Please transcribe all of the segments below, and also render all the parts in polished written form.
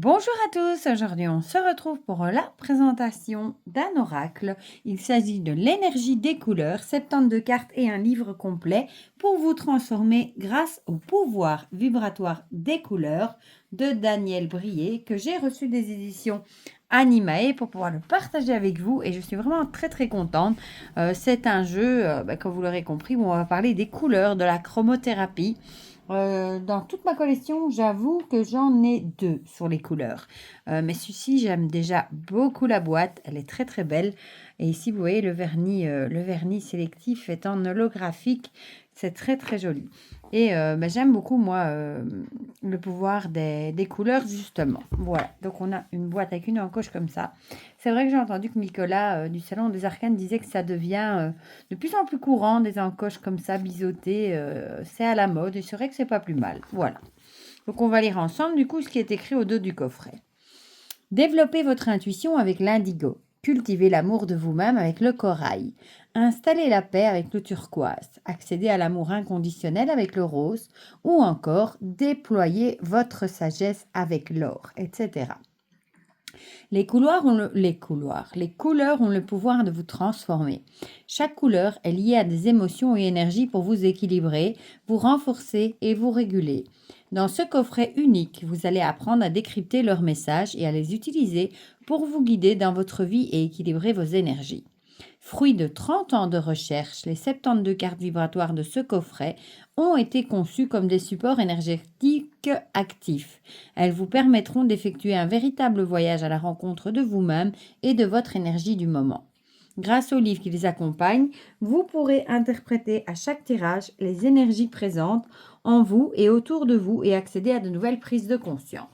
Bonjour à tous, aujourd'hui on se retrouve pour la présentation d'un oracle. Il s'agit de l'énergie des couleurs, 72 cartes et un livre complet pour vous transformer grâce au pouvoir vibratoire des couleurs de Daniel Brier que j'ai reçu des éditions Animae pour pouvoir le partager avec vous et je suis vraiment très contente. C'est un jeu, comme vous l'aurez compris, où on va parler des couleurs, de la chromothérapie. Dans toute ma collection, j'avoue que j'en ai 2 sur les couleurs. Mais celui-ci, j'aime déjà beaucoup la boîte. Elle est très belle. Et ici, vous voyez, le vernis sélectif est en holographique. C'est très joli. Et j'aime beaucoup, moi, le pouvoir des couleurs, justement. Voilà. Donc, on a une boîte avec une encoche comme ça. C'est vrai que j'ai entendu que Nicolas, du Salon des Arcanes, disait que ça devient de plus en plus courant, des encoches comme ça, biseautées. C'est à la mode et c'est vrai que c'est pas plus mal. Voilà. Donc, on va lire ensemble, du coup, ce qui est écrit au dos du coffret. Développez votre intuition avec l'indigo. Cultivez l'amour de vous-même avec le corail. Installez la paix avec le turquoise. Accédez à l'amour inconditionnel avec le rose. Ou encore, déployez votre sagesse avec l'or, etc. Les couleurs ont le pouvoir de vous transformer. Chaque couleur est liée à des émotions et énergies pour vous équilibrer, vous renforcer et vous réguler. Dans ce coffret unique, vous allez apprendre à décrypter leurs messages et à les utiliser pour vous guider dans votre vie et équilibrer vos énergies. Fruit de 30 ans de recherche, les 72 cartes vibratoires de ce coffret ont été conçues comme des supports énergétiques actifs. Elles vous permettront d'effectuer un véritable voyage à la rencontre de vous-même et de votre énergie du moment. Grâce aux livres qui les accompagnent, vous pourrez interpréter à chaque tirage les énergies présentes en vous et autour de vous et accéder à de nouvelles prises de conscience.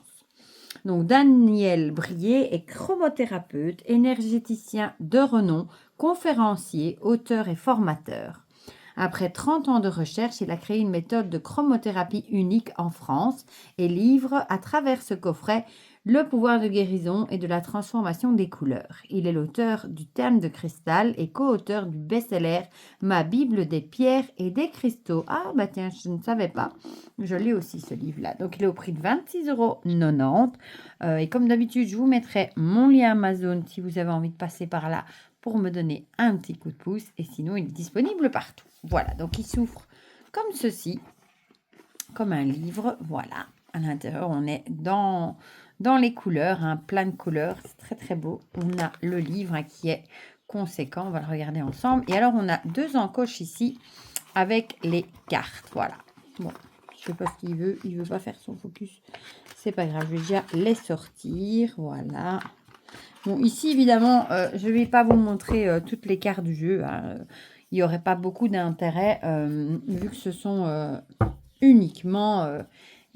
Donc, Daniel Brier est chromothérapeute, énergéticien de renom, conférencier, auteur et formateur. Après 30 ans de recherche, il a créé une méthode de chromothérapie unique en France et livre à travers ce coffret le pouvoir de guérison et de la transformation des couleurs. Il est l'auteur du Thème de cristal et co-auteur du best-seller Ma Bible des pierres et des cristaux. Ah bah tiens, je ne savais pas. Je l'ai aussi ce livre-là. Donc il est au prix de 26,90 €. Et comme d'habitude, je vous mettrai mon lien Amazon si vous avez envie de passer par là pour me donner un petit coup de pouce. Et sinon, il est disponible partout. Voilà, donc il s'ouvre comme ceci, comme un livre. Voilà, à l'intérieur, on est dans les couleurs, plein de couleurs. C'est très beau. On a le livre qui est conséquent. On va le regarder ensemble. Et alors, on a 2 encoches ici avec les cartes. Voilà. Bon, je sais pas ce qu'il veut. Il veut pas faire son focus. C'est pas grave. Je vais déjà les sortir. Voilà. Bon, ici, évidemment, je ne vais pas vous montrer toutes les cartes du jeu. Il n'y aurait pas beaucoup d'intérêt, vu que ce sont uniquement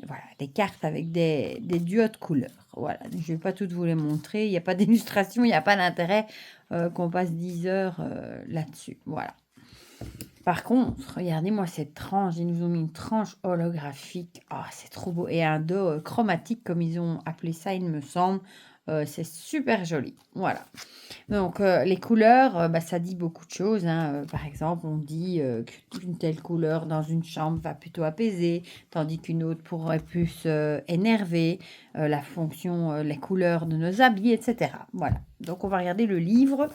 voilà, des cartes avec des duos de couleurs. Voilà, je ne vais pas toutes vous les montrer. Il n'y a pas d'illustration, il n'y a pas d'intérêt qu'on passe 10 heures là-dessus. Voilà. Par contre, regardez-moi cette tranche. Ils nous ont mis une tranche holographique. Ah, c'est trop beau. Et un dos chromatique, comme ils ont appelé ça, il me semble. C'est super joli. Voilà. Donc, les couleurs, ça dit beaucoup de choses. Par exemple, on dit qu'une telle couleur dans une chambre va plutôt apaiser, tandis qu'une autre pourrait plus énerver. La fonction, les couleurs de nos habits, etc. Voilà. Donc, on va regarder le livre.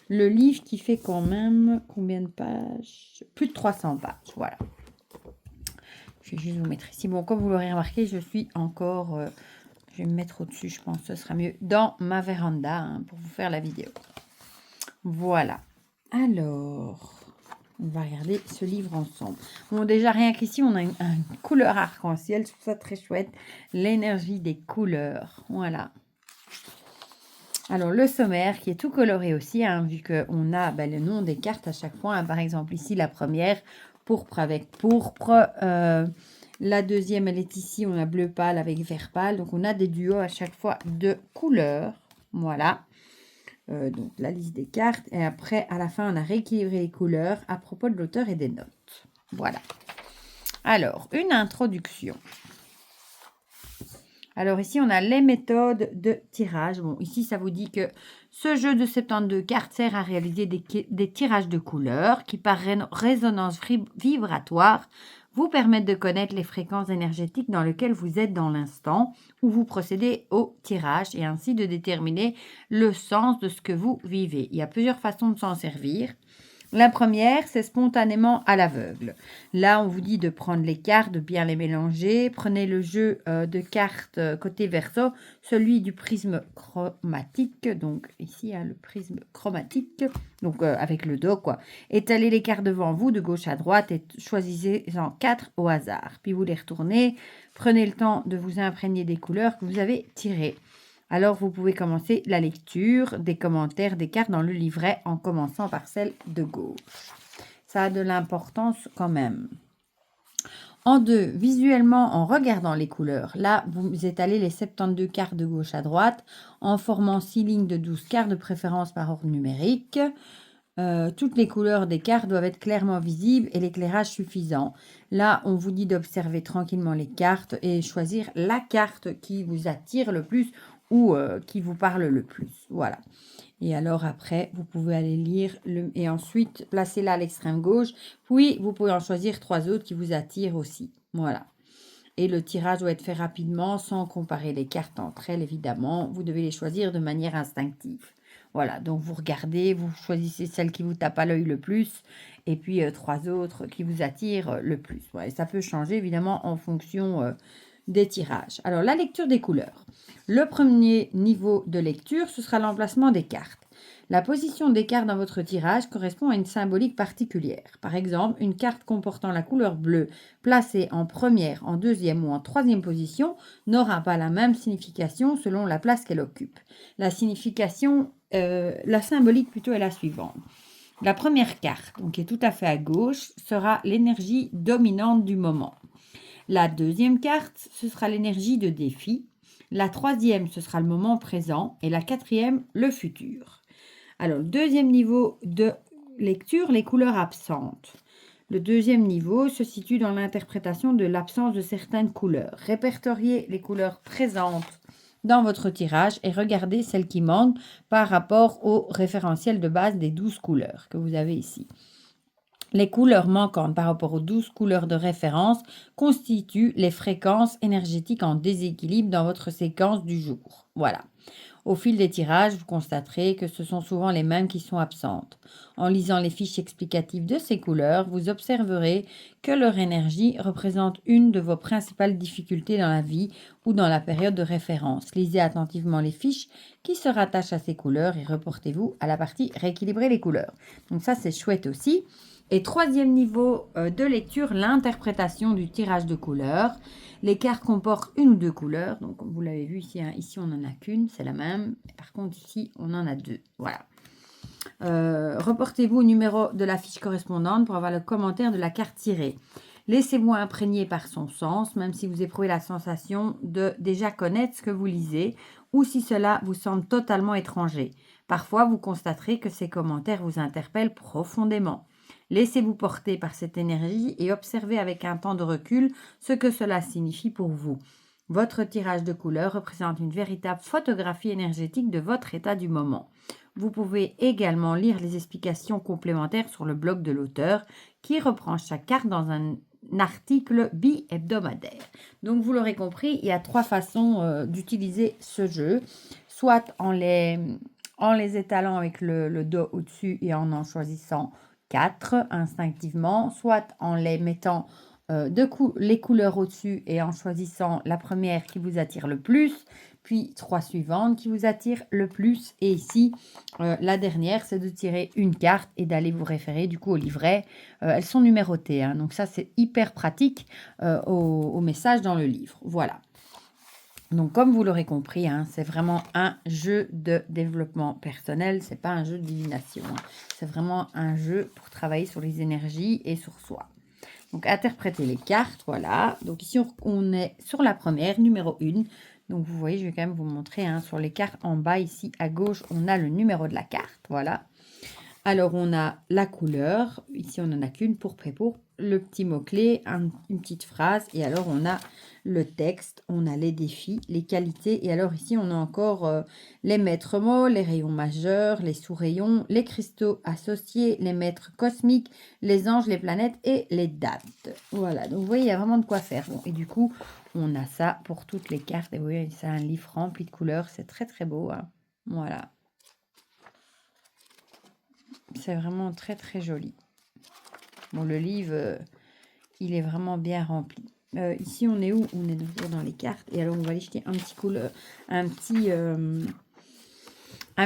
Le livre qui fait quand même combien de pages? Plus de 300 pages, voilà. Je vais juste vous mettre ici. Bon, comme vous l'aurez remarqué, je suis encore... je vais me mettre au-dessus, je pense que ce sera mieux, dans ma véranda pour vous faire la vidéo. Voilà. Alors, on va regarder ce livre ensemble. Bon, déjà, rien qu'ici, on a une couleur arc-en-ciel. Je trouve ça très chouette. L'énergie des couleurs. Voilà. Alors, le sommaire qui est tout coloré aussi, vu qu'on a le nom des cartes à chaque fois. Par exemple, ici, la première, pourpre avec pourpre. La deuxième, elle est ici, on a bleu pâle avec vert pâle. Donc, on a des duos à chaque fois de couleurs. Voilà. Donc, la liste des cartes. Et après, à la fin, on a rééquilibré les couleurs à propos de l'auteur et des notes. Voilà. Alors, une introduction. Alors ici, on a les méthodes de tirage. Bon, ici, ça vous dit que ce jeu de 72 cartes sert à réaliser des tirages de couleurs qui, par résonance vibratoire, vous permettent de connaître les fréquences énergétiques dans lesquelles vous êtes dans l'instant où vous procédez au tirage et ainsi de déterminer le sens de ce que vous vivez. Il y a plusieurs façons de s'en servir. La première, c'est spontanément à l'aveugle. Là, on vous dit de prendre les cartes, de bien les mélanger. Prenez le jeu de cartes côté verso, celui du prisme chromatique. Donc ici, le prisme chromatique, donc avec le dos, quoi. Étalez les cartes devant vous, de gauche à droite, et choisissez-en 4 au hasard. Puis vous les retournez. Prenez le temps de vous imprégner des couleurs que vous avez tirées. Alors, vous pouvez commencer la lecture des commentaires des cartes dans le livret en commençant par celle de gauche. Ça a de l'importance quand même. En 2, visuellement, en regardant les couleurs, là, vous étalez les 72 cartes de gauche à droite en formant 6 lignes de 12 cartes de préférence par ordre numérique. Toutes les couleurs des cartes doivent être clairement visibles et l'éclairage suffisant. Là, on vous dit d'observer tranquillement les cartes et choisir la carte qui vous attire le plus ou qui vous parle le plus. Voilà. Et alors après, vous pouvez aller lire et ensuite placez-la à l'extrême gauche. Puis, vous pouvez en choisir 3 autres qui vous attirent aussi. Voilà. Et le tirage doit être fait rapidement sans comparer les cartes entre elles, évidemment. Vous devez les choisir de manière instinctive. Voilà, donc vous regardez, vous choisissez celle qui vous tape à l'œil le plus et puis 3 autres qui vous attirent le plus. Ouais, ça peut changer évidemment en fonction des tirages. Alors, la lecture des couleurs. Le premier niveau de lecture, ce sera l'emplacement des cartes. La position des cartes dans votre tirage correspond à une symbolique particulière. Par exemple, une carte comportant la couleur bleue placée en première, en deuxième ou en troisième position n'aura pas la même signification selon la place qu'elle occupe. La symbolique plutôt est la suivante. La première carte, donc qui est tout à fait à gauche, sera l'énergie dominante du moment. La deuxième carte, ce sera l'énergie de défi. La troisième, ce sera le moment présent. Et la quatrième, le futur. Alors, le deuxième niveau de lecture, les couleurs absentes. Le deuxième niveau se situe dans l'interprétation de l'absence de certaines couleurs. Répertoriez les couleurs présentes dans votre tirage et regardez celles qui manquent par rapport au référentiel de base des 12 couleurs que vous avez ici. Les couleurs manquantes par rapport aux 12 couleurs de référence constituent les fréquences énergétiques en déséquilibre dans votre séquence du jour. Voilà. Au fil des tirages, vous constaterez que ce sont souvent les mêmes qui sont absentes. En lisant les fiches explicatives de ces couleurs, vous observerez que leur énergie représente une de vos principales difficultés dans la vie ou dans la période de référence. Lisez attentivement les fiches qui se rattachent à ces couleurs et reportez-vous à la partie rééquilibrer les couleurs. Donc ça, c'est chouette aussi. Et troisième niveau de lecture, l'interprétation du tirage de couleurs. Les cartes comportent une ou deux couleurs. Donc, comme vous l'avez vu ici, ici on n'en a qu'une, c'est la même. Par contre, ici, on en a 2. Voilà. Reportez-vous au numéro de la fiche correspondante pour avoir le commentaire de la carte tirée. Laissez-vous imprégner par son sens, même si vous éprouvez la sensation de déjà connaître ce que vous lisez ou si cela vous semble totalement étranger. Parfois, vous constaterez que ces commentaires vous interpellent profondément. Laissez-vous porter par cette énergie et observez avec un temps de recul ce que cela signifie pour vous. Votre tirage de couleurs représente une véritable photographie énergétique de votre état du moment. Vous pouvez également lire les explications complémentaires sur le blog de l'auteur qui reprend chaque carte dans un article bi-hebdomadaire. Donc vous l'aurez compris, il y a 3 façons d'utiliser ce jeu. Soit en les étalant avec le dos au-dessus et en choisissant 4 instinctivement, soit en les mettant les couleurs au-dessus et en choisissant la première qui vous attire le plus, puis 3 suivantes qui vous attirent le plus. Et ici, la dernière, c'est de tirer une carte et d'aller vous référer du coup au livret. Elles sont numérotées, hein, donc ça c'est hyper pratique au message dans le livre. Voilà. Donc, comme vous l'aurez compris, hein, c'est vraiment un jeu de développement personnel. C'est pas un jeu de divination. Hein. C'est vraiment un jeu pour travailler sur les énergies et sur soi. Donc, interpréter les cartes, voilà. Donc, ici, on est sur la première, numéro 1. Donc, vous voyez, je vais quand même vous montrer. Hein, sur les cartes en bas, ici, à gauche, on a le numéro de la carte, voilà. Alors, on a la couleur. Ici, on n'en a qu'une, pourpre et pourpre. Le petit mot-clé, une petite phrase. Et alors, on a le texte, on a les défis, les qualités. Et alors ici, on a encore les maîtres mots, les rayons majeurs, les sous-rayons, les cristaux associés, les maîtres cosmiques, les anges, les planètes et les dates. Voilà, donc vous voyez, il y a vraiment de quoi faire. Bon, et du coup, on a ça pour toutes les cartes. Et vous voyez, c'est un livre rempli de couleurs. C'est très, très beau. Hein. Voilà. C'est vraiment très, très joli. Bon, le livre, il est vraiment bien rempli. Ici, on est où? On est toujours dans les cartes. Et alors, on va aller jeter un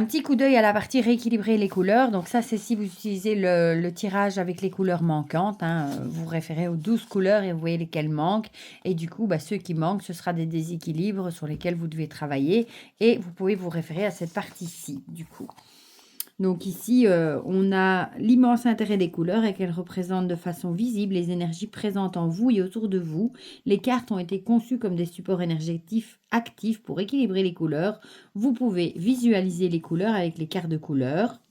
petit coup d'œil à la partie rééquilibrer les couleurs. Donc ça, c'est si vous utilisez le tirage avec les couleurs manquantes. Hein, vous référez aux 12 couleurs et vous voyez lesquelles manquent. Et du coup, ceux qui manquent, ce sera des déséquilibres sur lesquels vous devez travailler. Et vous pouvez vous référer à cette partie-ci, du coup. Donc ici, on a l'immense intérêt des couleurs et qu'elles représentent de façon visible les énergies présentes en vous et autour de vous. Les cartes ont été conçues comme des supports énergétiques actifs pour équilibrer les couleurs. Vous pouvez visualiser les couleurs avec les cartes de couleurs.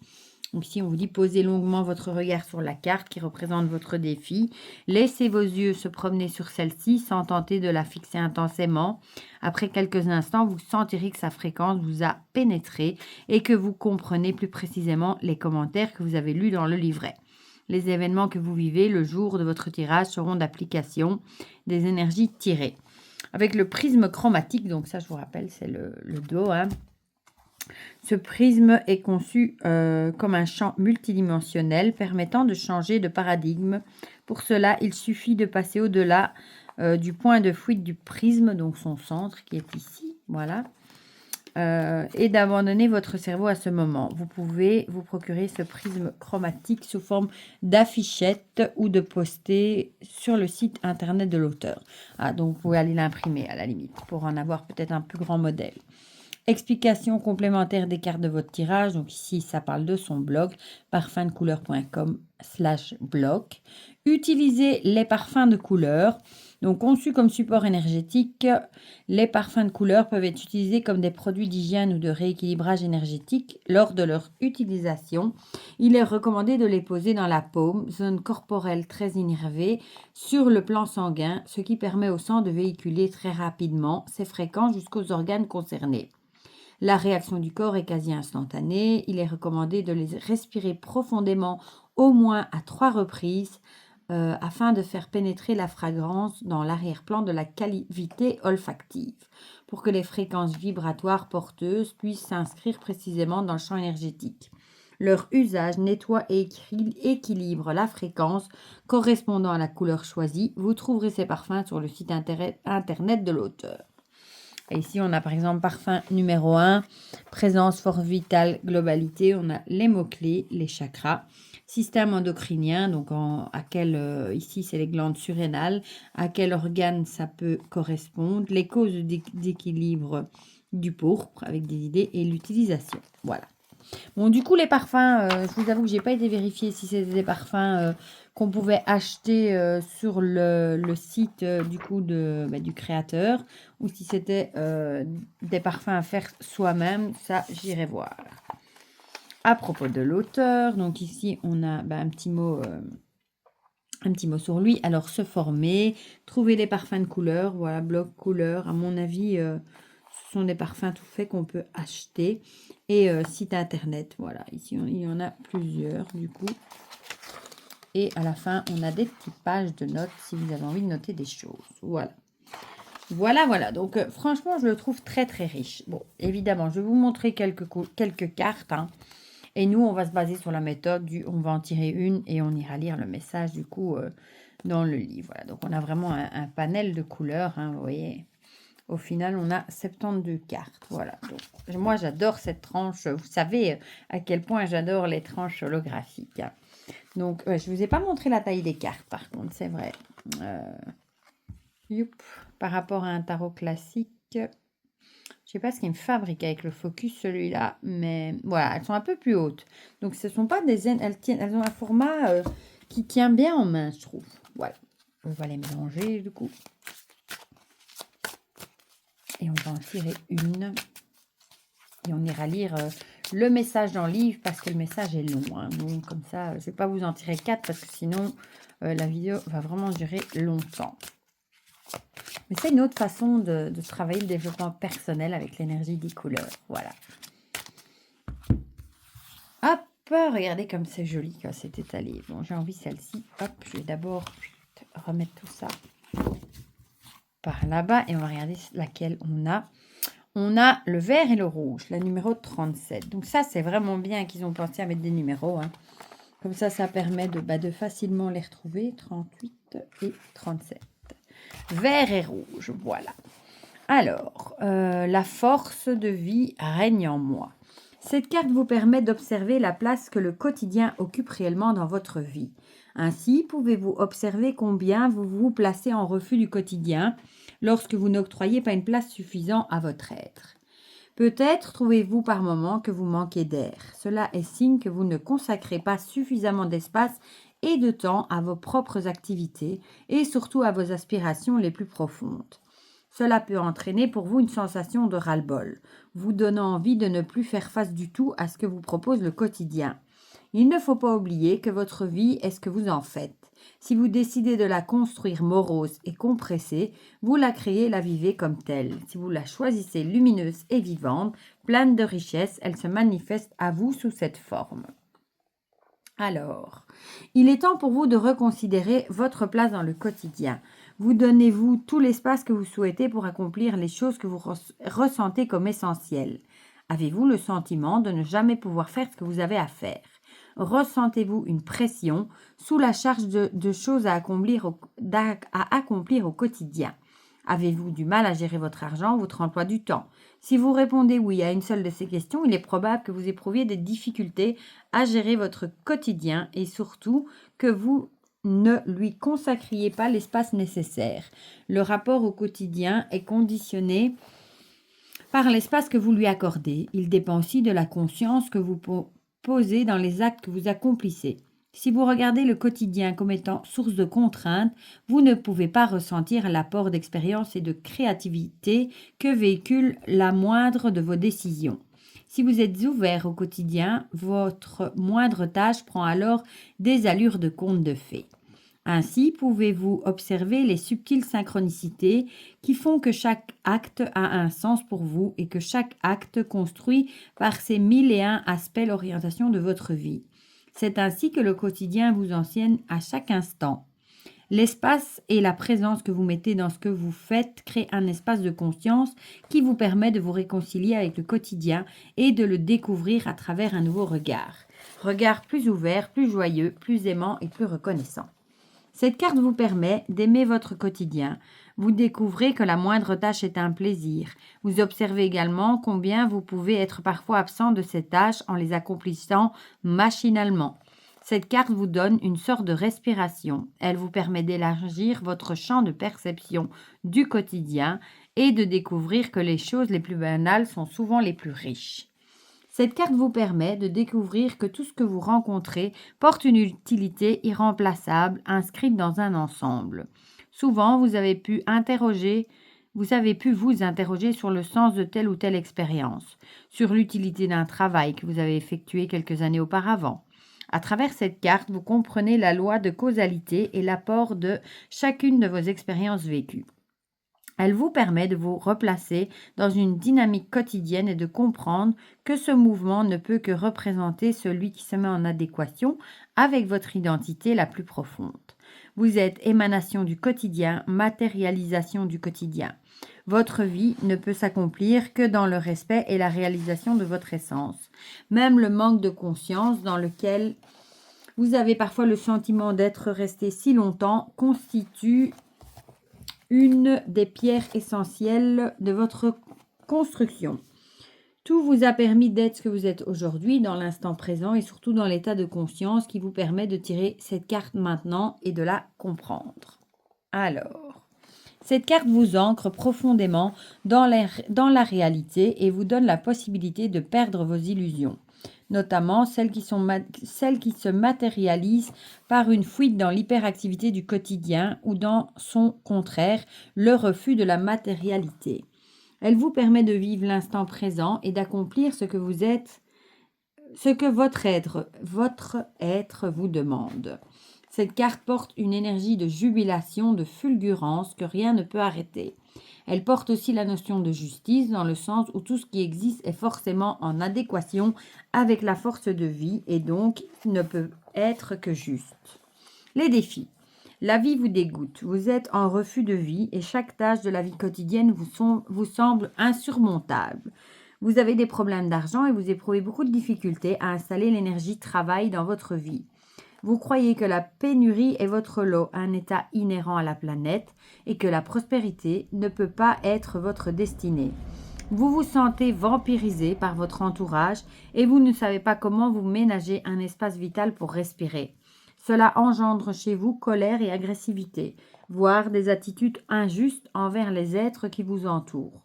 Donc ici, on vous dit posez longuement votre regard sur la carte qui représente votre défi. Laissez vos yeux se promener sur celle-ci sans tenter de la fixer intensément. Après quelques instants, vous sentirez que sa fréquence vous a pénétré et que vous comprenez plus précisément les commentaires que vous avez lus dans le livret. Les événements que vous vivez le jour de votre tirage seront d'application des énergies tirées. Avec le prisme chromatique, donc ça je vous rappelle, c'est le dos, hein. Ce prisme est conçu comme un champ multidimensionnel permettant de changer de paradigme. Pour cela, il suffit de passer au-delà du point de fuite du prisme, donc son centre qui est ici, voilà, et d'abandonner votre cerveau à ce moment. Vous pouvez vous procurer ce prisme chromatique sous forme d'affichette ou de poster sur le site internet de l'auteur. Ah, donc vous pouvez aller l'imprimer à la limite pour en avoir peut-être un plus grand modèle. Explication complémentaire des cartes de votre tirage. Donc ici, ça parle de son blog, parfumdecouleur.com/blog. Utilisez les parfums de couleur. Donc conçus comme support énergétique, les parfums de couleur peuvent être utilisés comme des produits d'hygiène ou de rééquilibrage énergétique. Lors de leur utilisation, il est recommandé de les poser dans la paume, zone corporelle très innervée, sur le plan sanguin, ce qui permet au sang de véhiculer très rapidement ses fréquences jusqu'aux organes concernés. La réaction du corps est quasi instantanée. Il est recommandé de les respirer profondément au moins à 3 reprises afin de faire pénétrer la fragrance dans l'arrière-plan de la cavité olfactive pour que les fréquences vibratoires porteuses puissent s'inscrire précisément dans le champ énergétique. Leur usage nettoie et équilibre la fréquence correspondant à la couleur choisie. Vous trouverez ces parfums sur le site internet de l'auteur. Et ici, on a par exemple parfum numéro 1, présence, force vitale, globalité. On a les mots-clés, les chakras, système endocrinien, donc ici c'est les glandes surrénales, à quel organe ça peut correspondre, les causes d'équilibre du pourpre avec des idées et l'utilisation. Voilà. Bon, du coup, les parfums, je vous avoue que j'ai pas été vérifier si c'était des parfums qu'on pouvait acheter sur le site du coup du créateur ou si c'était des parfums à faire soi-même. Ça, j'irai voir. À propos de l'auteur, donc ici, on a un petit mot sur lui. Alors, se former, trouver des parfums de couleur. Voilà, blog couleur. À mon avis, ce sont des parfums tout faits qu'on peut acheter. Et site internet. Voilà, ici, il y en a plusieurs du coup. Et à la fin, on a des petites pages de notes si vous avez envie de noter des choses. Voilà. Voilà. Donc, franchement, je le trouve très, très riche. Bon, évidemment, je vais vous montrer quelques cartes. Hein. Et nous, on va se baser sur la méthode on va en tirer une et on ira lire le message du coup dans le livre. Voilà. Donc, on a vraiment un panel de couleurs. Hein, vous voyez. Au final, on a 72 cartes. Voilà. Donc, moi, j'adore cette tranche. Vous savez à quel point j'adore les tranches holographiques. Hein. Donc, je ne vous ai pas montré la taille des cartes, par contre, c'est vrai. Par rapport à un tarot classique, je ne sais pas ce qu'il me fabrique avec le focus, celui-là, mais voilà, elles sont un peu plus hautes. Donc, ce ne sont pas des... Elles ont un format qui tient bien en main, je trouve. Voilà. On va les mélanger, du coup. Et on va en tirer une. Et on ira lire le message dans le livre parce que le message est long. Hein. Donc, comme ça, je ne vais pas vous en tirer 4 parce que sinon, la vidéo va vraiment durer longtemps. Mais c'est une autre façon de travailler le développement personnel avec l'énergie des couleurs. Voilà. Hop, regardez comme c'est joli quand c'est étalé. Bon, j'ai envie celle-ci. Hop, je vais d'abord remettre tout ça par là-bas et on va regarder laquelle on a. On a le vert et le rouge, la numéro 37. Donc ça, c'est vraiment bien qu'ils ont pensé à mettre des numéros. Hein. Comme ça permet de facilement les retrouver. 38 et 37. Vert et rouge, voilà. Alors, la force de vie règne en moi. Cette carte vous permet d'observer la place que le quotidien occupe réellement dans votre vie. Ainsi, pouvez-vous observer combien vous vous placez en refus du quotidien lorsque vous n'octroyez pas une place suffisante à votre être. Peut-être trouvez-vous par moments que vous manquez d'air. Cela est signe que vous ne consacrez pas suffisamment d'espace et de temps à vos propres activités et surtout à vos aspirations les plus profondes. Cela peut entraîner pour vous une sensation de ras-le-bol, vous donnant envie de ne plus faire face du tout à ce que vous propose le quotidien. Il ne faut pas oublier que votre vie est ce que vous en faites. Si vous décidez de la construire morose et compressée, vous la créez et la vivez comme telle. Si vous la choisissez lumineuse et vivante, pleine de richesse, elle se manifeste à vous sous cette forme. Alors, il est temps pour vous de reconsidérer votre place dans le quotidien. Vous donnez-vous tout l'espace que vous souhaitez pour accomplir les choses que vous ressentez comme essentielles. Avez-vous le sentiment de ne jamais pouvoir faire ce que vous avez à faire? Ressentez-vous une pression sous la charge de choses à accomplir au quotidien? Avez-vous du mal à gérer votre argent, votre emploi du temps? Si vous répondez oui à une seule de ces questions, il est probable que vous éprouviez des difficultés à gérer votre quotidien et surtout que vous ne lui consacriez pas l'espace nécessaire. Le rapport au quotidien est conditionné par l'espace que vous lui accordez. Il dépend aussi de la conscience que vous posez dans les actes que vous accomplissez. Si vous regardez le quotidien comme étant source de contraintes, vous ne pouvez pas ressentir l'apport d'expérience et de créativité que véhicule la moindre de vos décisions. Si vous êtes ouvert au quotidien, votre moindre tâche prend alors des allures de conte de fées. Ainsi, pouvez-vous observer les subtiles synchronicités qui font que chaque acte a un sens pour vous et que chaque acte construit par ses 1001 aspects l'orientation de votre vie. C'est ainsi que le quotidien vous enseigne à chaque instant. L'espace et la présence que vous mettez dans ce que vous faites créent un espace de conscience qui vous permet de vous réconcilier avec le quotidien et de le découvrir à travers un nouveau regard. Regard plus ouvert, plus joyeux, plus aimant et plus reconnaissant. Cette carte vous permet d'aimer votre quotidien. Vous découvrez que la moindre tâche est un plaisir. Vous observez également combien vous pouvez être parfois absent de ces tâches en les accomplissant machinalement. Cette carte vous donne une sorte de respiration. Elle vous permet d'élargir votre champ de perception du quotidien et de découvrir que les choses les plus banales sont souvent les plus riches. Cette carte vous permet de découvrir que tout ce que vous rencontrez porte une utilité irremplaçable inscrite dans un ensemble. Souvent, vous avez pu vous interroger sur le sens de telle ou telle expérience, sur l'utilité d'un travail que vous avez effectué quelques années auparavant. À travers cette carte, vous comprenez la loi de causalité et l'apport de chacune de vos expériences vécues. Elle vous permet de vous replacer dans une dynamique quotidienne et de comprendre que ce mouvement ne peut que représenter celui qui se met en adéquation avec votre identité la plus profonde. Vous êtes émanation du quotidien, matérialisation du quotidien. Votre vie ne peut s'accomplir que dans le respect et la réalisation de votre essence. Même le manque de conscience dans lequel vous avez parfois le sentiment d'être resté si longtemps constitue une des pierres essentielles de votre construction. Tout vous a permis d'être ce que vous êtes aujourd'hui, dans l'instant présent et surtout dans l'état de conscience qui vous permet de tirer cette carte maintenant et de la comprendre. Alors, cette carte vous ancre profondément dans la réalité et vous donne la possibilité de perdre vos illusions, notamment celles qui se matérialisent par une fuite dans l'hyperactivité du quotidien ou dans son contraire, le refus de la matérialité. Elle vous permet de vivre l'instant présent et d'accomplir ce que vous êtes, ce que votre être vous demande. Cette carte porte une énergie de jubilation, de fulgurance que rien ne peut arrêter. Elle porte aussi la notion de justice dans le sens où tout ce qui existe est forcément en adéquation avec la force de vie et donc ne peut être que juste. Les défis. La vie vous dégoûte, vous êtes en refus de vie et chaque tâche de la vie quotidienne vous semble insurmontable. Vous avez des problèmes d'argent et vous éprouvez beaucoup de difficultés à installer l'énergie travail dans votre vie. Vous croyez que la pénurie est votre lot, un état inhérent à la planète, et que la prospérité ne peut pas être votre destinée. Vous vous sentez vampirisé par votre entourage et vous ne savez pas comment vous ménager un espace vital pour respirer. Cela engendre chez vous colère et agressivité, voire des attitudes injustes envers les êtres qui vous entourent.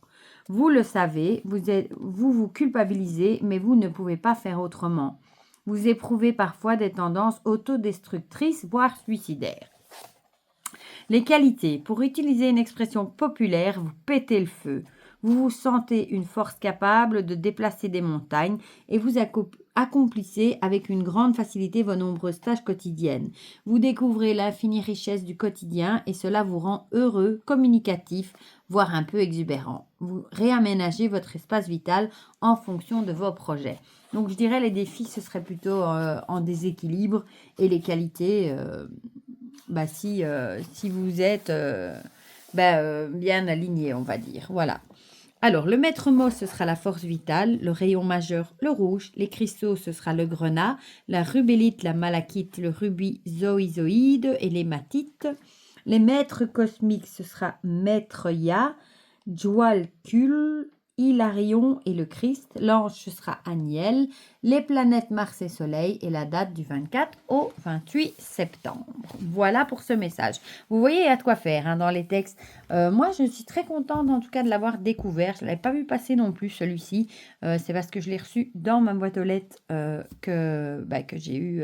Vous le savez, vous culpabilisez, mais vous ne pouvez pas faire autrement. Vous éprouvez parfois des tendances autodestructrices, voire suicidaires. Les qualités. Pour utiliser une expression populaire, vous pétez le feu. Vous vous sentez une force capable de déplacer des montagnes et vous accomplissez avec une grande facilité vos nombreuses tâches quotidiennes. Vous découvrez l'infinie richesse du quotidien et cela vous rend heureux, communicatif, voire un peu exubérant. Vous réaménagez votre espace vital en fonction de vos projets. Donc je dirais les défis, ce serait plutôt en déséquilibre et les qualités, si vous êtes bien aligné, on va dire. Voilà. Alors, le maître mot, ce sera la force vitale, le rayon majeur, le rouge, les cristaux, ce sera le grenat, la rubellite, la malachite, le rubis zoïsoïde et l'hématite. Les maîtres cosmiques, ce sera maître Ya, Djwalkul, Hilarion et le Christ. L'ange, ce sera Aniel. Les planètes Mars et Soleil et la date du 24 au 28 septembre. Voilà pour ce message. Vous voyez, il y a de quoi faire dans les textes. Moi, je suis très contente en tout cas de l'avoir découvert. Je ne l'avais pas vu passer non plus celui-ci. C'est parce que je l'ai reçu dans ma boîte aux lettres que j'ai eu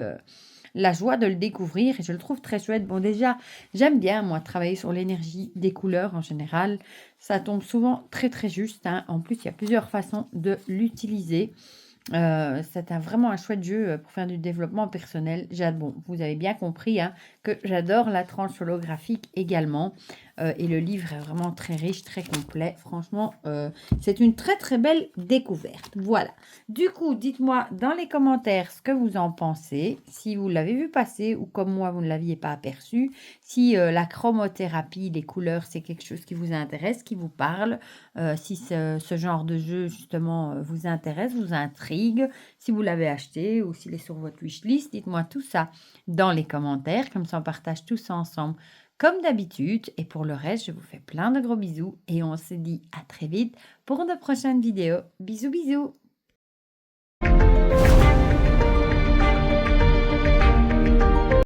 la joie de le découvrir et je le trouve très chouette. Bon, déjà, j'aime bien, moi, travailler sur l'énergie des couleurs en général. Ça tombe souvent très, très juste. En plus, il y a plusieurs façons de l'utiliser. C'est vraiment un chouette jeu pour faire du développement personnel. Bon, vous avez bien compris que j'adore la tranche holographique également. Et le livre est vraiment très riche, très complet. Franchement, c'est une très très belle découverte. Voilà. Du coup, dites-moi dans les commentaires ce que vous en pensez. Si vous l'avez vu passer ou comme moi, vous ne l'aviez pas aperçu. Si la chromothérapie, les couleurs, c'est quelque chose qui vous intéresse, qui vous parle. Si ce genre de jeu, justement, vous intéresse, vous intrigue. Si vous l'avez acheté ou s'il est sur votre wishlist, dites-moi tout ça dans les commentaires. Comme ça, on partage tout ça ensemble comme d'habitude. Et pour le reste, je vous fais plein de gros bisous et on se dit à très vite pour de prochaines vidéos. Bisous, bisous!